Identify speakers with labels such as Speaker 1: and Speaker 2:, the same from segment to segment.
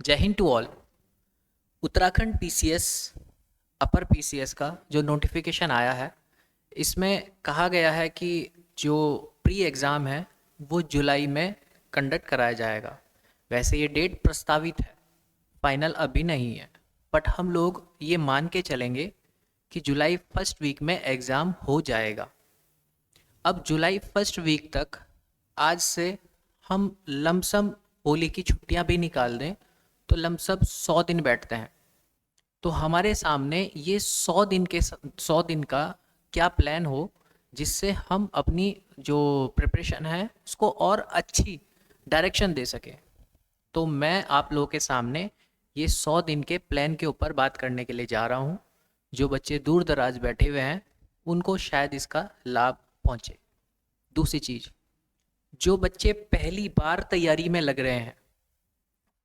Speaker 1: जय हिंद to all. Uttarakhand PCS upper PCS का जो नोटिफिकेशन आया है, इसमें कहा गया है कि जो प्री एग्ज़ाम है वो जुलाई में कंडक्ट कराया जाएगा। वैसे ये डेट प्रस्तावित है, फाइनल अभी नहीं है, बट हम लोग ये मान के चलेंगे कि जुलाई फर्स्ट वीक में एग्ज़ाम हो जाएगा। अब जुलाई फर्स्ट वीक तक आज से हम लमसम होली की छुट्टियां भी निकाल दें तो लमसम 100 दिन बैठते हैं। तो हमारे सामने ये 100 दिन का क्या प्लान हो जिससे हम अपनी जो प्रिपरेशन है उसको और अच्छी डायरेक्शन दे सकें। तो मैं आप लोगों के सामने ये 100 दिन के प्लान के ऊपर बात करने के लिए जा रहा हूँ। जो बच्चे दूर दराज बैठे हुए हैं उनको शायद इसका लाभ पहुँचे। दूसरी चीज़, जो बच्चे पहली बार तैयारी में लग रहे हैं,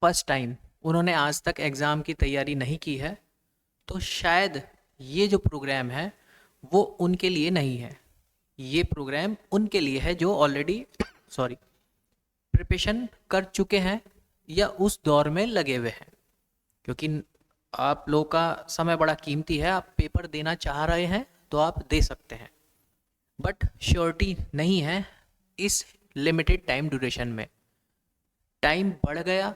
Speaker 1: फर्स्ट टाइम, उन्होंने आज तक एग्ज़ाम की तैयारी नहीं की है, तो शायद ये जो प्रोग्राम है वो उनके लिए नहीं है। ये प्रोग्राम उनके लिए है जो ऑलरेडी प्रिपरेशन कर चुके हैं या उस दौर में लगे हुए हैं। क्योंकि आप लोग का समय बड़ा कीमती है, आप पेपर देना चाह रहे हैं तो आप दे सकते हैं, बट श्योरिटी नहीं है इस लिमिटेड टाइम ड्यूरेशन में। टाइम बढ़ गया,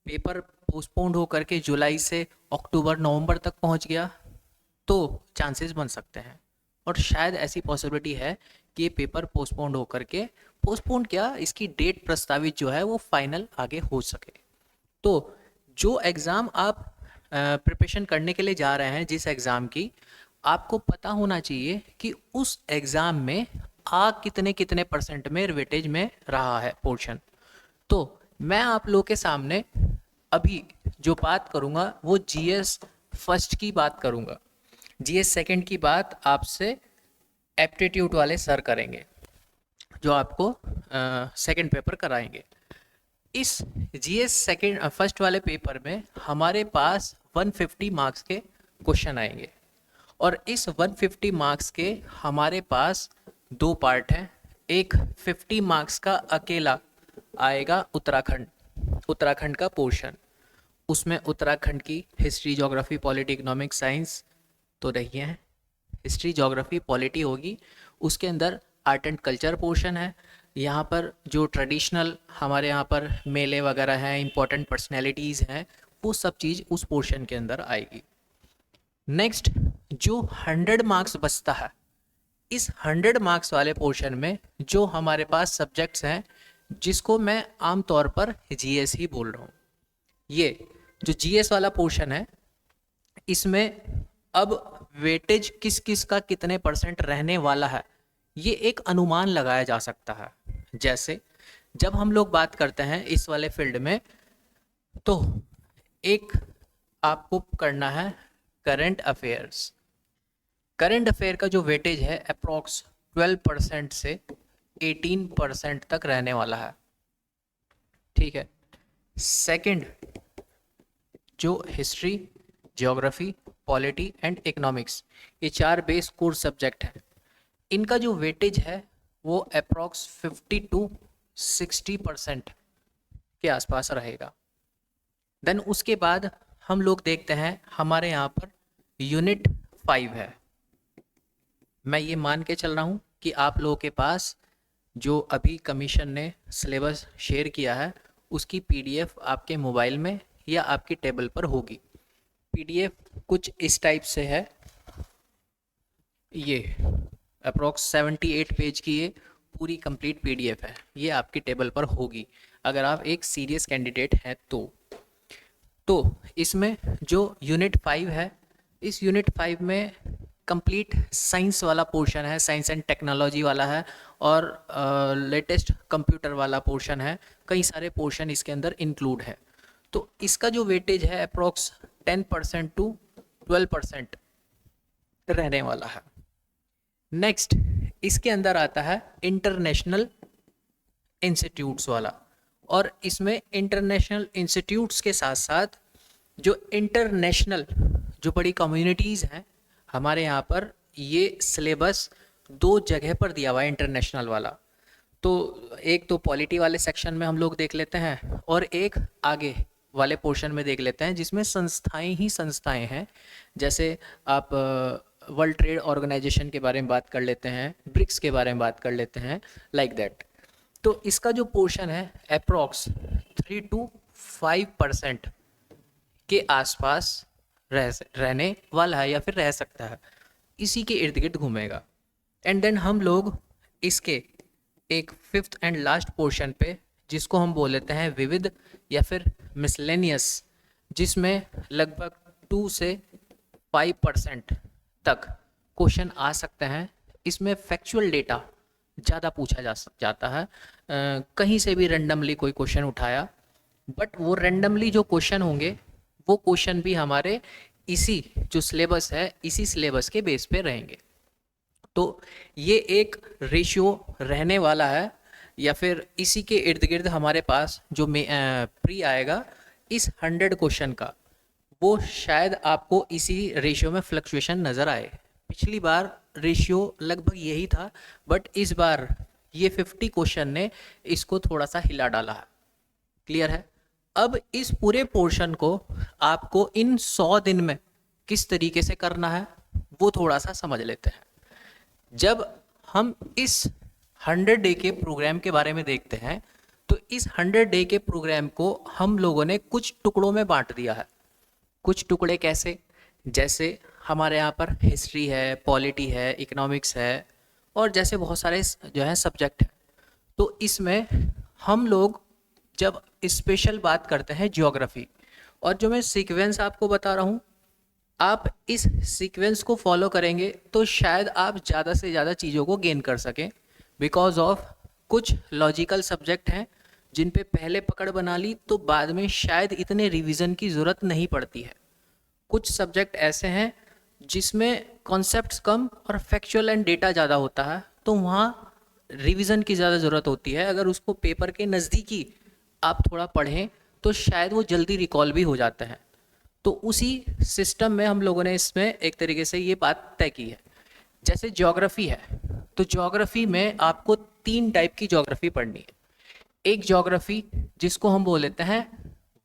Speaker 1: पेपर पोस्टपोन्ड होकर के जुलाई से अक्टूबर नवंबर तक पहुंच गया तो चांसेस बन सकते हैं, और शायद ऐसी पॉसिबिलिटी है कि ये पेपर पोस्टपोन्ड होकर के, पोस्टपोन्ड क्या, इसकी डेट प्रस्तावित जो है वो फाइनल आगे हो सके। तो जो एग्ज़ाम आप प्रिपरेशन करने के लिए जा रहे हैं, जिस एग्ज़ाम की, आपको पता होना चाहिए कि उस एग्ज़ाम में कितने कितने परसेंट में वेटेज में रहा है पोर्शन। तो मैं आप लोग के सामने अभी जो बात करूंगा वो जीएस फर्स्ट की बात करूंगा। जीएस सेकंड की बात आपसे एप्टीट्यूड वाले सर करेंगे जो आपको सेकंड पेपर कराएंगे। इस जीएस सेकंड फर्स्ट वाले पेपर में हमारे पास 150 मार्क्स के क्वेश्चन आएंगे, और इस 150 मार्क्स के हमारे पास दो पार्ट हैं। एक 50 मार्क्स का अकेला आएगा उत्तराखंड का पोर्शन। उसमें उत्तराखंड की history, geography, polity, economics, science तो रही है, हिस्ट्री, ज्योग्राफी, पॉलिटी होगी। उसके अंदर आर्ट एंड कल्चर पोर्शन है। यहाँ पर जो ट्रेडिशनल हमारे यहाँ पर मेले वगैरह हैं, इंपॉर्टेंट पर्सनैलिटीज़ हैं, वो सब चीज़ उस पोर्शन के अंदर आएगी। नेक्स्ट, जो 100 मार्क्स बचता है, इस 100 मार्क्स वाले पोर्शन में जो हमारे पास सब्जेक्ट्स हैं, जिसको मैं आमतौर पर जीएस ही बोल रहा हूँ, ये जो जीएस वाला पोर्शन है, इसमें अब वेटेज किस किस का कितने परसेंट रहने वाला है, ये एक अनुमान लगाया जा सकता है। जैसे जब हम लोग बात करते हैं इस वाले फील्ड में, तो एक आपको करना है करंट अफेयर्स। करंट अफेयर का जो वेटेज है अप्रॉक्स 12% से 18% तक रहने वाला है। ठीक है। सेकंड, जो history, geography, polity and economics, ये 4 बेस कोर्स सब्जेक्ट हैं, इनका जो वेटेज है वो अप्रॉक्स 50 to 60% के आसपास रहेगा। देन उसके बाद हम लोग देखते हैं हमारे यहाँ पर यूनिट 5 है। मैं ये मान के चल रहा हूँ कि आप लोगों के पास जो अभी कमीशन ने सिलेबस शेयर किया है उसकी पीडीएफ आपके मोबाइल में या आपकी टेबल पर होगी। पीडीएफ कुछ इस टाइप से है, ये अप्रॉक्स 78 पेज की ये पूरी कंप्लीट पीडीएफ है, ये आपकी टेबल पर होगी अगर आप एक सीरियस कैंडिडेट हैं तो इसमें जो यूनिट 5 है, इस यूनिट 5 में कंप्लीट साइंस वाला पोर्शन है, साइंस एंड टेक्नोलॉजी वाला है, और लेटेस्ट कंप्यूटर वाला पोर्शन है। कई सारे पोर्शन इसके अंदर इंक्लूड है। तो इसका जो वेटेज है अप्रॉक्स 10% to 12% रहने वाला है। नेक्स्ट, इसके अंदर आता है इंटरनेशनल इंस्टीट्यूट्स वाला, और इसमें इंटरनेशनल इंस्टीट्यूट्स के साथ साथ जो इंटरनेशनल जो बड़ी कम्युनिटीज़ हैं हमारे यहाँ पर, ये सिलेबस 2 जगह पर दिया हुआ है इंटरनेशनल वाला। तो एक तो पॉलिटी वाले सेक्शन में हम लोग देख लेते हैं, और एक आगे वाले पोर्शन में देख लेते हैं, जिसमें संस्थाएं ही संस्थाएं हैं। जैसे आप वर्ल्ड ट्रेड ऑर्गेनाइजेशन के बारे में बात कर लेते हैं, ब्रिक्स के बारे में बात कर लेते हैं, लाइक दैट। तो इसका जो पोर्शन है अप्रॉक्स 3 to 5% के आसपास रहने वाला है या फिर रह सकता है, इसी के इर्द गिर्द घूमेगा। एंड देन हम लोग इसके एक फिफ्थ एंड लास्ट पोर्शन पे, जिसको हम बोल लेते हैं विविध या फिर मिसलेनियस, जिसमें लगभग 2 से 5% तक क्वेश्चन आ सकते हैं। इसमें फैक्चुअल डेटा ज़्यादा पूछा जाता है, कहीं से भी रेंडमली कोई क्वेश्चन उठाया, बट वो रेंडमली जो क्वेश्चन होंगे वो क्वेश्चन भी हमारे इसी जो सिलेबस है, इसी सिलेबस के बेस पे रहेंगे। तो ये एक रेशियो रहने वाला है, या फिर इसी के इर्द गिर्द हमारे पास जो प्री आएगा इस 100 क्वेश्चन का, वो शायद आपको इसी रेशियो में फ्लक्चुएशन नज़र आए। पिछली बार रेशियो लगभग यही था, बट इस बार ये 50 क्वेश्चन ने इसको थोड़ा सा हिला डाला है। क्लियर है? अब इस पूरे पोर्शन को आपको इन 100 दिन में किस तरीके से करना है वो थोड़ा सा समझ लेते हैं। जब हम इस 100 डे के प्रोग्राम के बारे में देखते हैं, तो इस 100 डे के प्रोग्राम को हम लोगों ने कुछ टुकड़ों में बांट दिया है। कुछ टुकड़े कैसे? जैसे हमारे यहाँ पर हिस्ट्री है, पॉलिटी है, इकोनॉमिक्स है, और जैसे बहुत सारे जो है सब्जेक्ट हैं। तो इसमें हम लोग जब स्पेशल बात करते हैं ज्योग्राफी, और जो मैं सीक्वेंस आपको बता रहा हूँ, आप इस सीक्वेंस को फॉलो करेंगे तो शायद आप ज़्यादा से ज़्यादा चीज़ों को गेन कर सकें, बिकॉज ऑफ कुछ लॉजिकल सब्जेक्ट हैं जिन पे पहले पकड़ बना ली तो बाद में शायद इतने रिवीजन की ज़रूरत नहीं पड़ती है। कुछ सब्जेक्ट ऐसे हैं जिसमें कॉन्सेप्ट्स कम और फैक्चुअल एंड डेटा ज़्यादा होता है, तो वहाँ रिवीजन की ज़्यादा ज़रूरत होती है। अगर उसको पेपर के नज़दीकी आप थोड़ा पढ़ें तो शायद वो जल्दी रिकॉल भी हो जाते हैं। तो उसी सिस्टम में हम लोगों ने इसमें एक तरीके से ये बात तय की है। जैसे ज्योग्राफी है, तो ज्योग्राफी में आपको 3 टाइप की ज्योग्राफी पढ़नी है। एक ज्योग्राफी जिसको हम बोल लेते हैं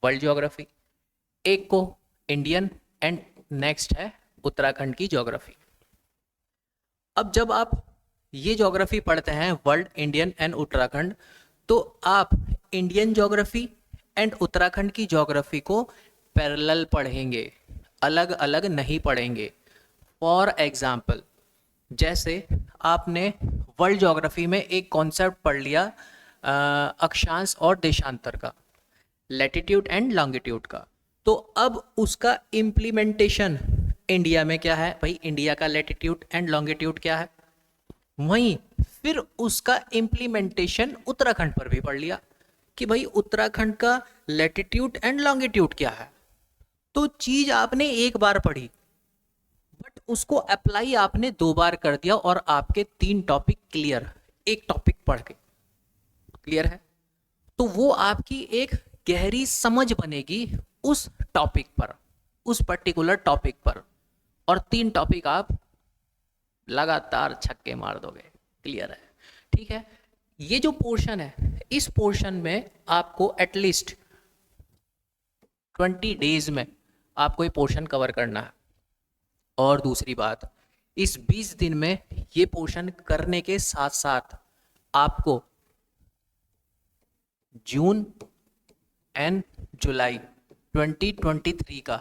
Speaker 1: वर्ल्ड ज्योग्राफी, एक को इंडियन, एंड नेक्स्ट है उत्तराखंड की ज्योग्राफी। अब जब आप ये ज्योग्राफी पढ़ते हैं वर्ल्ड, इंडियन एंड उत्तराखंड, तो आप इंडियन ज्योग्राफी एंड उत्तराखंड की ज्योग्राफी को पैरेलल पढ़ेंगे, अलग अलग नहीं पढ़ेंगे। फॉर एग्जाम्पल, जैसे आपने वर्ल्ड ज्योग्राफी में एक कॉन्सेप्ट पढ़ लिया अक्षांश और देशांतर का, लैटिट्यूड एंड लॉन्गिट्यूड का, तो अब उसका इम्प्लीमेंटेशन इंडिया में क्या है भाई, इंडिया का लैटिट्यूड एंड लॉन्गिट्यूड क्या है। वहीं फिर उसका इम्प्लीमेंटेशन उत्तराखंड पर भी पढ़ लिया कि भाई उत्तराखंड का लैटिट्यूड एंड लॉन्गिट्यूड क्या है। तो चीज आपने एक बार पढ़ी, बट उसको अप्लाई आपने 2 बार कर दिया, और आपके 3 टॉपिक क्लियर, एक टॉपिक पढ़ के। क्लियर है? तो वो आपकी एक गहरी समझ बनेगी उस टॉपिक पर, उस पर्टिकुलर टॉपिक पर, और 3 टॉपिक आप लगातार छक्के मार दोगे। क्लियर है? ठीक है। ये जो पोर्शन है, इस पोर्शन में आपको एटलीस्ट 20 डेज में आपको ये पोर्शन कवर करना है। और दूसरी बात, इस 20 दिन में ये पोर्शन करने के साथ साथ आपको जून एंड जुलाई 2023 का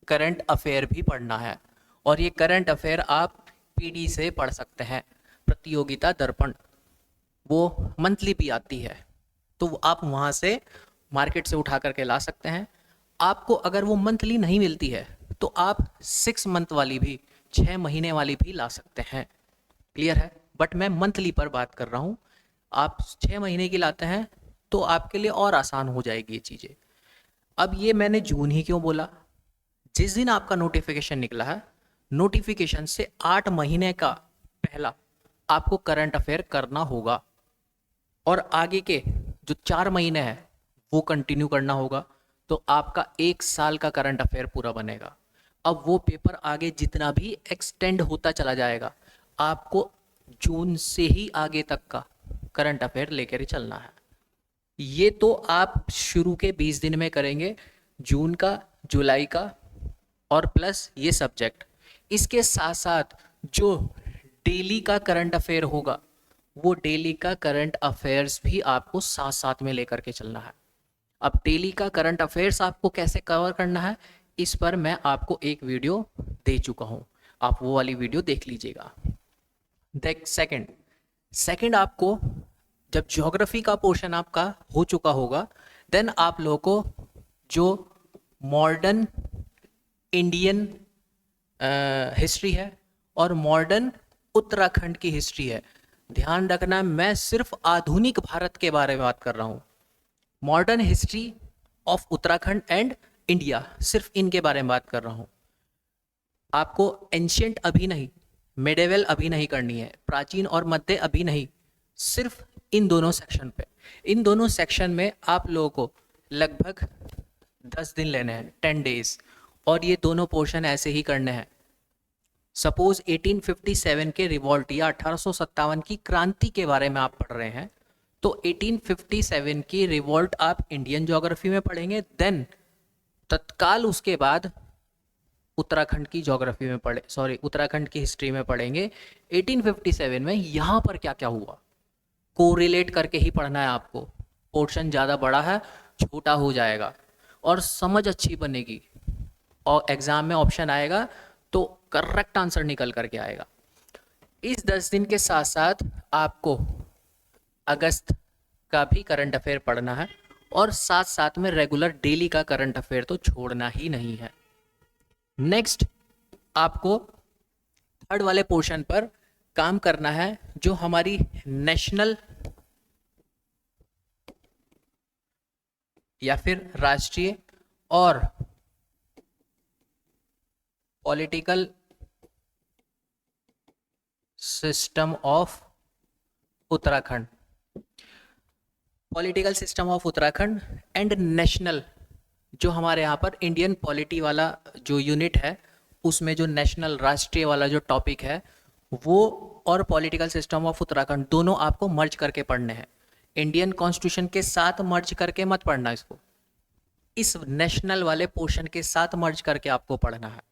Speaker 1: करंट अफेयर भी पढ़ना है। और ये करंट अफेयर आप पीडी से पढ़ सकते हैं, प्रतियोगिता दर्पण, वो मंथली भी आती है, तो आप वहाँ से मार्केट से उठा करके ला सकते हैं। आपको अगर वो मंथली नहीं मिलती है तो आप 6 मंथ वाली भी, 6 महीने वाली भी ला सकते हैं। क्लियर है? बट मैं मंथली पर बात कर रहा हूँ। आप 6 महीने की लाते हैं तो आपके लिए और आसान हो जाएगी ये चीज़ें। अब ये मैंने जून ही क्यों बोला? जिस दिन आपका नोटिफिकेशन निकला है, नोटिफिकेशन से 8 महीने का पहला आपको करंट अफेयर करना होगा, और आगे के जो 4 महीने हैं वो कंटिन्यू करना होगा। तो आपका 1 साल का करंट अफेयर पूरा बनेगा। अब वो पेपर आगे जितना भी एक्सटेंड होता चला जाएगा, आपको जून से ही आगे तक का करंट अफेयर लेकर चलना है। ये तो आप शुरू के 20 दिन में करेंगे। जून का, जुलाई का और प्लस ये सब्जेक्ट। इसके साथ साथ जो डेली का करंट अफेयर होगा, वो डेली का करंट अफेयर्स भी आपको साथ साथ में लेकर के चलना है। अब डेली का करंट अफेयर्स आपको कैसे कवर करना है, इस पर मैं आपको एक वीडियो दे चुका हूँ, आप वो वाली वीडियो देख लीजिएगा। देख सेकंड आपको जब ज्योग्राफी का पोर्शन आपका हो चुका होगा, देन आप लोगों को जो मॉडर्न इंडियन हिस्ट्री है और मॉडर्न उत्तराखंड की हिस्ट्री है, ध्यान रखना मैं सिर्फ आधुनिक भारत के बारे में बात कर रहा हूँ। Modern history of Uttarakhand and India, सिर्फ इनके बारे में बात कर रहा हूँ। आपको एंशियंट अभी नहीं, मेडेवल अभी नहीं करनी है, प्राचीन और मध्य अभी नहीं, सिर्फ इन दोनों सेक्शन पे। इन दोनों सेक्शन में आप लोगों को लगभग 10 दिन लेने हैं, 10 डेज, और ये दोनों पोर्शन ऐसे ही करने हैं। सपोज 1857 के रिवॉल्ट या 1857 की क्रांति के बारे में आप पढ़ रहे हैं, तो 1857 की रिवॉल्ट आप इंडियन ज्योग्राफी में पढ़ेंगे, देन तत्काल उसके बाद उत्तराखंड की ज्योग्राफी में उत्तराखंड की हिस्ट्री में पढ़ेंगे 1857 में यहाँ पर क्या क्या हुआ, कोरिलेट करके ही पढ़ना है आपको। पोर्शन ज़्यादा बड़ा है, छोटा हो जाएगा और समझ अच्छी बनेगी, और एग्जाम में ऑप्शन आएगा तो करेक्ट आंसर निकल करके आएगा। इस 10 दिन के साथ साथ आपको अगस्त का भी करंट अफेयर पढ़ना है, और साथ साथ में रेगुलर डेली का करंट अफेयर तो छोड़ना ही नहीं है। नेक्स्ट आपको थर्ड वाले पोर्शन पर काम करना है, जो हमारी नेशनल या फिर राष्ट्रीय और political system of Uttarakhand, political system of Uttarakhand and national, जो हमारे यहाँ पर इंडियन पॉलिटी वाला जो यूनिट है, उसमें जो नेशनल राष्ट्रीय वाला जो टॉपिक है वो, और पॉलिटिकल सिस्टम ऑफ उत्तराखंड, दोनों आपको मर्ज करके पढ़ने हैं। इंडियन कॉन्स्टिट्यूशन के साथ मर्ज करके मत पढ़ना इसको, इस नेशनल वाले पोर्शन के साथ मर्ज करके आपको पढ़ना है।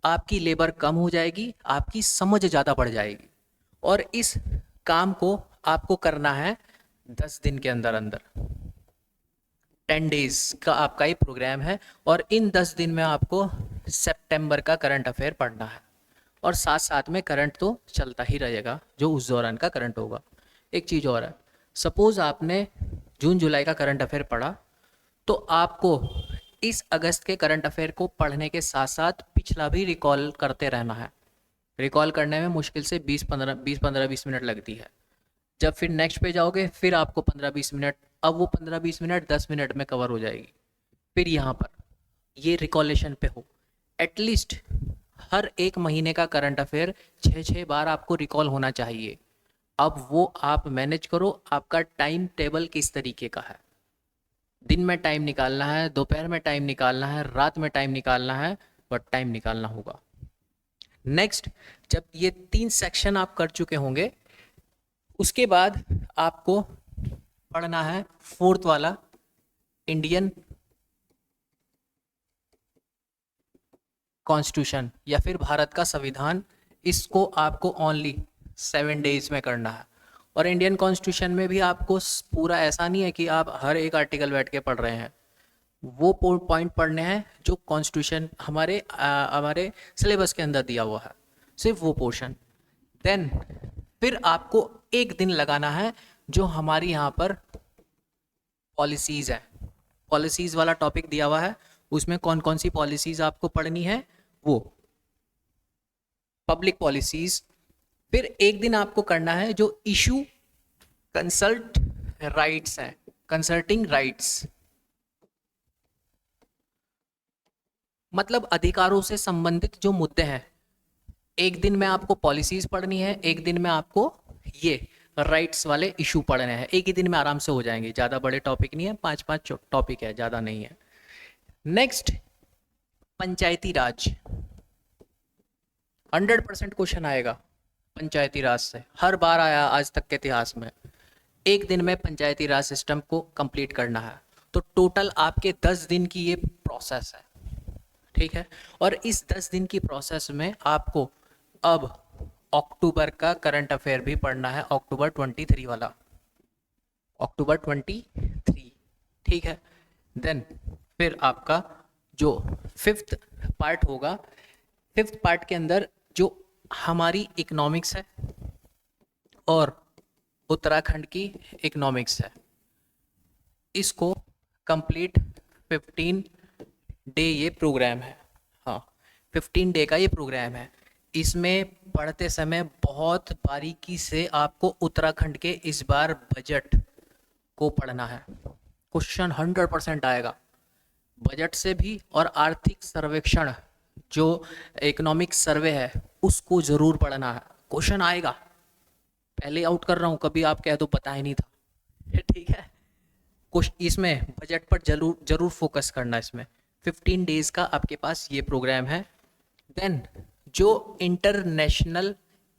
Speaker 1: आपकी लेबर कम हो जाएगी, आपकी समझ ज़्यादा बढ़ जाएगी, और इस काम को आपको करना है 10 दिन के अंदर अंदर। 10 डेज का आपका ये प्रोग्राम है, और इन 10 दिन में आपको सितंबर का करंट अफेयर पढ़ना है, और साथ साथ में करंट तो चलता ही रहेगा जो उस दौरान का करंट होगा। एक चीज़ और है, सपोज़ आपने जून जुलाई का करंट अफेयर पढ़ा, तो आपको इस अगस्त के करंट अफेयर को पढ़ने के साथ साथ पिछला भी रिकॉल करते रहना है। रिकॉल करने में मुश्किल से 20 मिनट लगती है। जब फिर नेक्स्ट पे जाओगे, फिर आपको 15-20 मिनट, अब वो 15-20 मिनट 10 मिनट में कवर हो जाएगी। फिर यहाँ पर ये रिकॉलेशन पे हो, एटलीस्ट हर एक महीने का करंट अफेयर 6-6 बार आपको रिकॉल होना चाहिए। अब वो आप मैनेज करो, आपका टाइम टेबल किस तरीके का है, दिन में टाइम निकालना है, दोपहर में टाइम निकालना है, रात में टाइम निकालना है, बट टाइम निकालना होगा। नेक्स्ट, जब ये 3 सेक्शन आप कर चुके होंगे, उसके बाद आपको पढ़ना है 4th वाला इंडियन कॉन्स्टिट्यूशन या फिर भारत का संविधान। इसको आपको ओनली 7 डेज में करना है, और इंडियन कॉन्स्टिट्यूशन में भी आपको पूरा ऐसा नहीं है कि आप हर एक आर्टिकल बैठ के पढ़ रहे हैं, वो पॉइंट पढ़ने हैं जो कॉन्स्टिट्यूशन हमारे सिलेबस के अंदर दिया हुआ है, सिर्फ वो पोर्शन। देन फिर आपको एक दिन लगाना है जो हमारी यहाँ पर पॉलिसीज़ है, पॉलिसीज़ वाला टॉपिक दिया हुआ है, उसमें कौन कौन सी पॉलिसीज़ आपको पढ़नी है, वो पब्लिक पॉलिसीज़। फिर एक दिन आपको करना है जो इशू कंसल्ट राइट्स हैं, कंसल्टिंग राइट्स, मतलब अधिकारों से संबंधित जो मुद्दे हैं। एक दिन में आपको पॉलिसीज पढ़नी है, एक दिन में आपको ये राइट्स वाले इशू पढ़ने हैं। एक ही दिन में आराम से हो जाएंगे, ज़्यादा बड़े टॉपिक नहीं है, 5-5 टॉपिक है, ज़्यादा नहीं है। नेक्स्ट, पंचायती राज, 100% क्वेश्चन आएगा पंचायती राज से, हर बार आया आज तक के इतिहास में। एक दिन में पंचायती राज सिस्टम को कंप्लीट करना है, तो टोटल आपके 10 दिन की ये प्रोसेस है, ठीक है। और इस 10 दिन की प्रोसेस में आपको अब अक्टूबर का करंट अफेयर भी पढ़ना है, अक्टूबर 23 वाला, अक्टूबर 23, ठीक है। देन फिर आपका जो 5th पार्ट होगा, 5th पार्ट के अंदर जो हमारी इकोनॉमिक्स है और उत्तराखंड की इकोनॉमिक्स है, इसको कंप्लीट 15 डे ये प्रोग्राम है। हाँ, 15 डे का ये प्रोग्राम है। इसमें पढ़ते समय बहुत बारीकी से आपको उत्तराखंड के इस बार बजट को पढ़ना है। क्वेश्चन 100% आएगा बजट से भी, और आर्थिक सर्वेक्षण जो इकोनॉमिक सर्वे है उसको ज़रूर पढ़ना है। क्वेश्चन आएगा, पहले आउट कर रहा हूँ, कभी आप कह दो पता ही नहीं था, ठीक है। कुछ इसमें बजट पर जरूर फोकस करना। इसमें 15 डेज का आपके पास ये प्रोग्राम है। देन जो इंटरनेशनल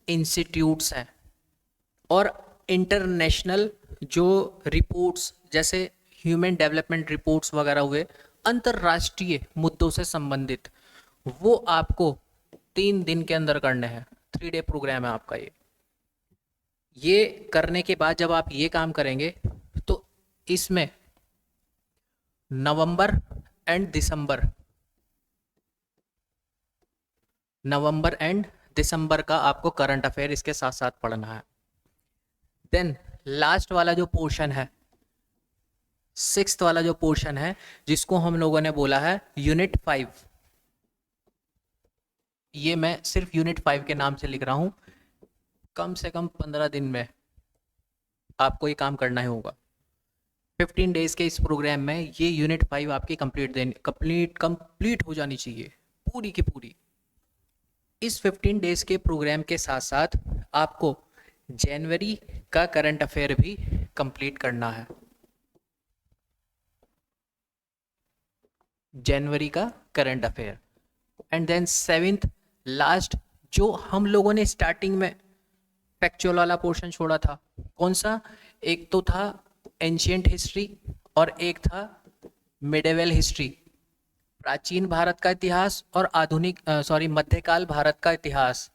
Speaker 1: इंस्टीट्यूट्स हैं और इंटरनेशनल जो रिपोर्ट्स जैसे ह्यूमन डेवलपमेंट रिपोर्ट्स वगैरह हुए, अंतर्राष्ट्रीय मुद्दों से संबंधित, वो आपको 3 दिन के अंदर करने हैं। 3 डे प्रोग्राम है आपका ये करने के बाद जब आप ये काम करेंगे तो इसमें नवंबर एंड दिसंबर का आपको करंट अफेयर इसके साथ साथ पढ़ना है। देन लास्ट वाला जो पोर्शन है, 6th वाला जो पोर्शन है, जिसको हम लोगों ने बोला है यूनिट 5, ये मैं सिर्फ यूनिट 5 के नाम से लिख रहा हूं। कम से कम 15 दिन में आपको ये काम करना ही होगा। 15 डेज के इस प्रोग्राम में ये यूनिट 5 आपकी कंप्लीट हो जानी चाहिए, पूरी की पूरी। इस 15 डेज के प्रोग्राम के साथ साथ आपको जनवरी का करंट अफेयर भी कंप्लीट करना है। जनवरी का current affair. And then 7th last, जो हम लोगों ने स्टार्टिंग में फैक्चुअल वाला पोर्शन छोड़ा था, कौन सा? एक तो था एंशिएंट हिस्ट्री और एक था मिडेवल हिस्ट्री, प्राचीन भारत का इतिहास और मध्यकाल भारत का इतिहास।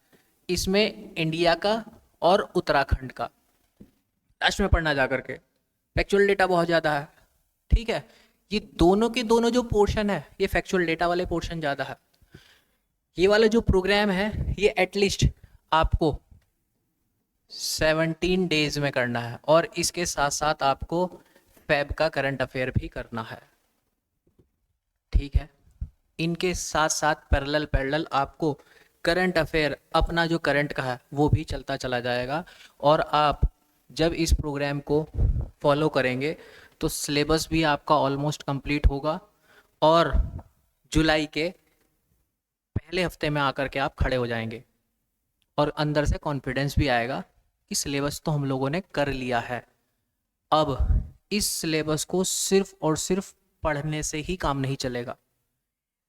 Speaker 1: इसमें इंडिया का और उत्तराखंड का लास्ट में पढ़ना जा करके, फैक्चुअल डेटा बहुत ज़्यादा है, ठीक है। ये दोनों के दोनों जो पोर्शन है, ये फैक्चुअल डेटा वाले पोर्शन ज़्यादा है। ये वाला जो प्रोग्राम है ये एटलीस्ट आपको 17 डेज में करना है, और इसके साथ साथ आपको फेब का करंट अफेयर भी करना है, ठीक है। इनके साथ साथ पैरेलल आपको करंट अफेयर अपना जो करंट का है वो भी चलता चला जाएगा। और आप जब इस प्रोग्राम को फॉलो करेंगे तो सिलेबस भी आपका ऑलमोस्ट कंप्लीट होगा, और जुलाई के पहले हफ्ते में आकर के आप खड़े हो जाएंगे, और अंदर से कॉन्फिडेंस भी आएगा कि सिलेबस तो हम लोगों ने कर लिया है। अब इस सिलेबस को सिर्फ और सिर्फ पढ़ने से ही काम नहीं चलेगा,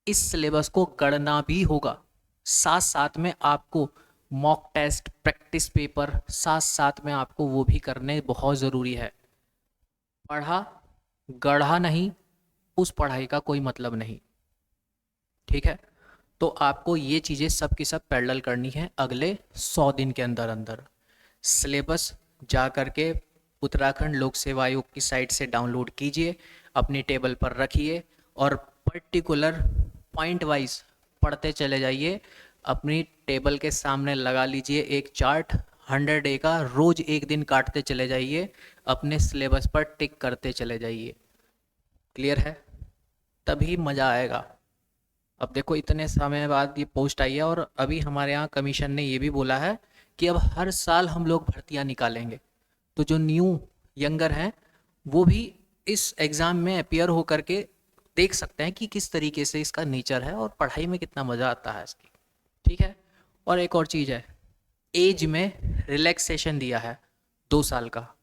Speaker 1: इस सिलेबस को गढ़ना भी होगा। साथ साथ में आपको मॉक टेस्ट, प्रैक्टिस पेपर साथ साथ में आपको वो भी करने बहुत ज़रूरी है। पढ़ा गढ़ा नहीं, उस पढ़ाई का कोई मतलब नहीं, ठीक है। तो आपको ये चीज़ें सब की सब पैरेलल करनी है अगले 100 दिन के अंदर अंदर। सिलेबस जा कर के उत्तराखंड लोक सेवा आयोग की साइट से डाउनलोड कीजिए, अपनी टेबल पर रखिए, और पर्टिकुलर पॉइंट वाइज पढ़ते चले जाइए। अपनी टेबल के सामने लगा लीजिए एक चार्ट 100 डे का, रोज़ एक दिन काटते चले जाइए, अपने सिलेबस पर टिक करते चले जाइए। क्लियर है? तभी मज़ा आएगा। अब देखो इतने समय बाद ये पोस्ट आई है, और अभी हमारे यहाँ कमीशन ने ये भी बोला है कि अब हर साल हम लोग भर्तियाँ निकालेंगे, तो जो न्यू यंगर हैं वो भी इस एग्ज़ाम में अपीयर हो करके देख सकते हैं कि किस तरीके से इसका नेचर है और पढ़ाई में कितना मज़ा आता है इसकी, ठीक है। और एक और चीज़ है, एज में रिलैक्सेशन दिया है 2 साल का,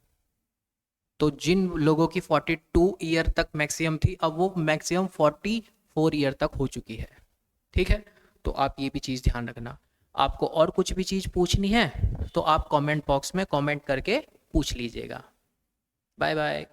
Speaker 1: तो जिन लोगों की 42 ईयर तक मैक्सिमम थी, अब वो मैक्सिमम 44 ईयर तक हो चुकी है, ठीक है। तो आप ये भी चीज़ ध्यान रखना। आपको और कुछ भी चीज़ पूछनी है तो आप कमेंट बॉक्स में कमेंट करके पूछ लीजिएगा। Bye bye.